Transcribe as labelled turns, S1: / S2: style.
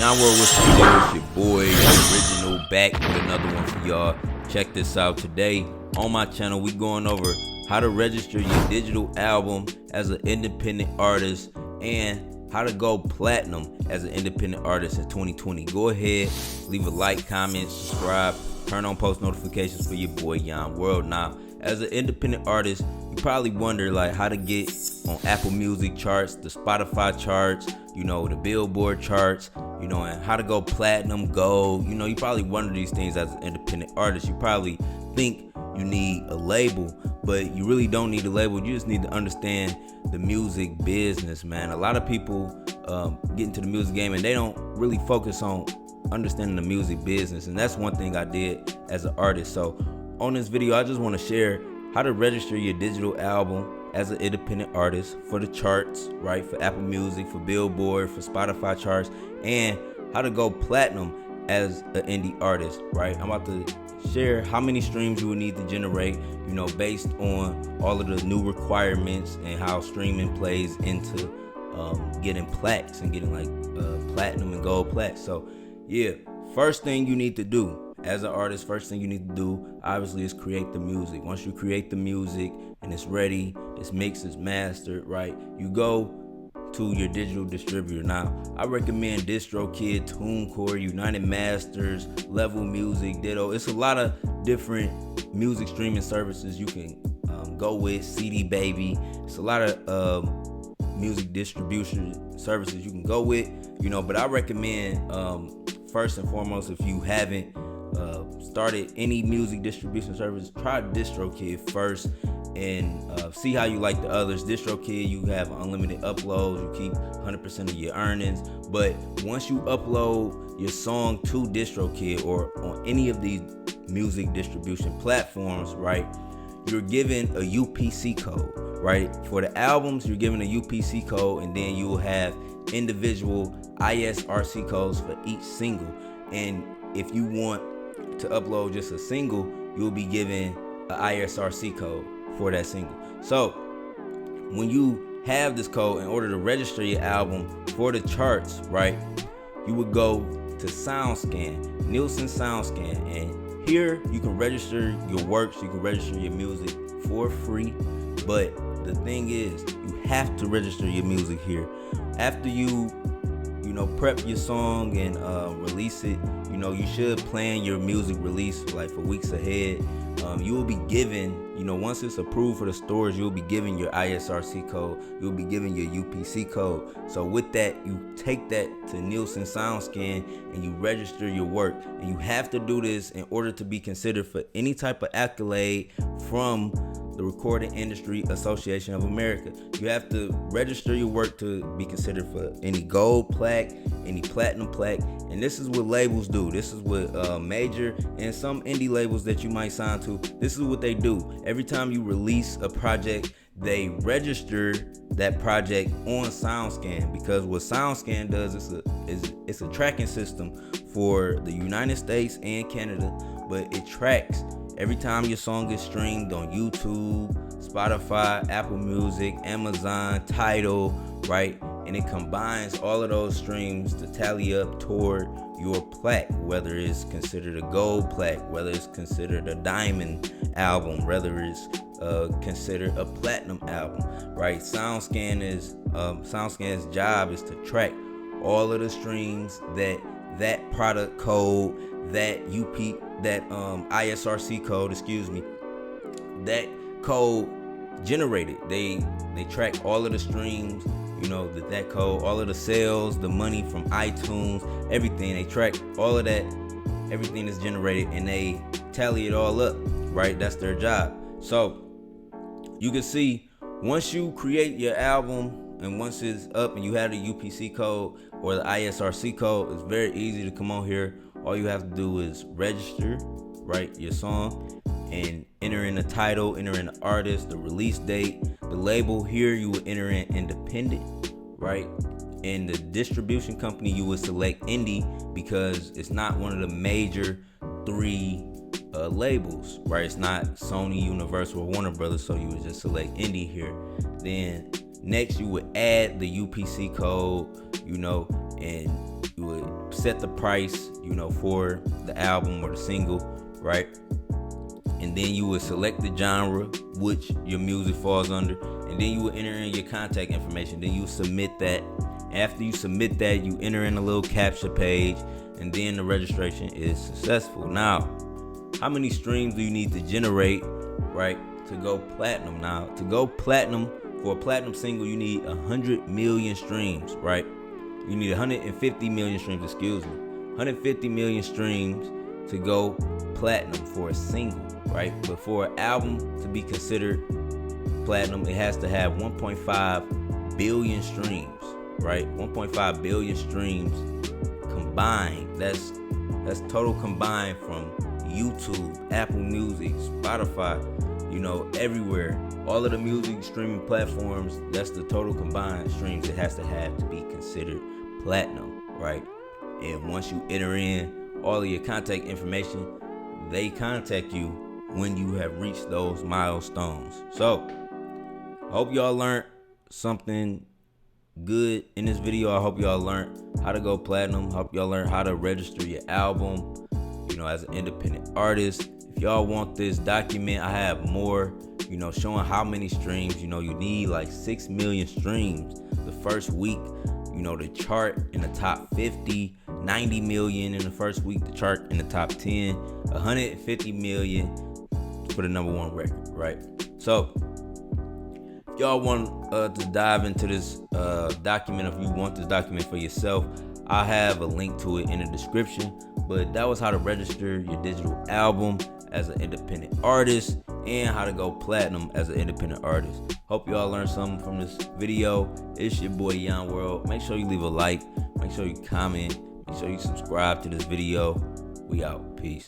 S1: Yon World, what's the deal? It's your boy, the original, back with another one for y'all. Check this out. Today on my channel, we going over how to register your digital album as an independent artist and how to go platinum as an independent artist in 2020. Go ahead, leave a like, comment, subscribe, turn on post notifications for your boy Yon World. Now, as an independent artist, you probably wonder like how to get on Apple Music charts, the Spotify charts, the Billboard charts, and how to go platinum, gold. You probably wonder these things as an independent artist. You probably think you need a label, but you really don't need a label. You just need to understand the music business, man. A lot of people get into the music game and they don't really focus on understanding the music business, and that's one thing I did as an artist. So on this video, I just want to share how to register your digital album as an independent artist for the charts, right? For Apple Music, for Billboard, for Spotify charts, and how to go platinum as an indie artist, right? I'm about to share how many streams you would need to generate, based on all of the new requirements and how streaming plays into getting plaques and getting like platinum and gold plaques. So yeah, first thing you need to do as an artist, obviously, is create the music. Once you create the music and it's ready, it's mixed, it's mastered, right? You go to your digital distributor. Now, I recommend DistroKid, TuneCore, United Masters, Level Music, Ditto. It's a lot of different music streaming services you can go with. CD Baby. It's a lot of music distribution services you can go with, but I recommend first and foremost, if you haven't started any music distribution service, try DistroKid first and see how you like the others. DistroKid, you have unlimited uploads, you keep 100% of your earnings, but once you upload your song to DistroKid or on any of these music distribution platforms, right, you're given a UPC code, right? For the albums, you're given a UPC code, and then you will have individual ISRC codes for each single. And if you want to upload just a single, you'll be given an ISRC code for that single. So when you have this code, in order to register your album for the charts, right, you would go to SoundScan, Nielsen SoundScan, and here you can register your works, you can register your music for free. But the thing is, you have to register your music here. After you prep your song and release it, you should plan your music release like for weeks ahead. You will be given, once it's approved for the stores, you'll be given your ISRC code, you'll be given your UPC code. So with that, you take that to Nielsen SoundScan and you register your work. And you have to do this in order to be considered for any type of accolade from the Recording Industry Association of America. You have to register your work to be considered for any gold plaque, any platinum plaque, and this is what labels do. This is what major and some indie labels that you might sign to, this is what they do. Every time you release a project, they register that project on SoundScan, because what SoundScan does is a tracking system for the United States and Canada, but it tracks every time your song is streamed on YouTube, Spotify, Apple Music, Amazon, Tidal, right? And it combines all of those streams to tally up toward your plaque, whether it's considered a gold plaque, whether it's considered a diamond album, whether it's considered a platinum album, right? SoundScan's job is to track all of the streams that product code, that ISRC code, that code generated. They track all of the streams, that code, all of the sales, the money from iTunes, everything. They track all of that, everything is generated, and they tally it all up, right? That's their job. So you can see, once you create your album and once it's up and you have the UPC code or the ISRC code, it's very easy to come on here. All you have to do is register, right, your song, and enter in the title, enter in the artist, the release date, the label. Here you will enter in independent, right? And the distribution company, you will select indie, because it's not one of the major three labels, right? It's not Sony, Universal, or Warner Brothers, so you would just select indie here. Then next you would add the UPC code, and you would set the price, for the album or the single, right? And then you would select the genre which your music falls under, and then you would enter in your contact information. Then you submit that. After you submit that, you enter in a little captcha page, and then the registration is successful. Now, how many streams do you need to generate, right, to go platinum? Now, to go platinum, for a platinum single, you need 100 million streams, right? You need 150 million streams, 150 million streams to go platinum for a single, right? But for an album to be considered platinum, it has to have 1.5 billion streams, right? 1.5 billion streams combined. That's total combined from YouTube, Apple Music, Spotify, everywhere. All of the music streaming platforms, that's the total combined streams it has to have to be considered platinum, right? And once you enter in all of your contact information, they contact you when you have reached those milestones. So, I hope y'all learned something good in this video. I hope y'all learned how to go platinum. I hope y'all learned how to register your album, as an independent artist. If y'all want this document, I have more, showing how many streams. You need like 6 million streams the first week, the chart in the top 50, 90 million in the first week, the chart in the top 10, 150 million for the number one record, right? So, if y'all want to dive into this document, if you want this document for yourself, I have a link to it in the description. But that was how to register your digital album as an independent artist and how to go platinum as an independent artist. Hope y'all learned something from this video. It's your boy Yon World. Make sure you leave a like. Make sure you comment. Make sure you subscribe to this video. We out. Peace.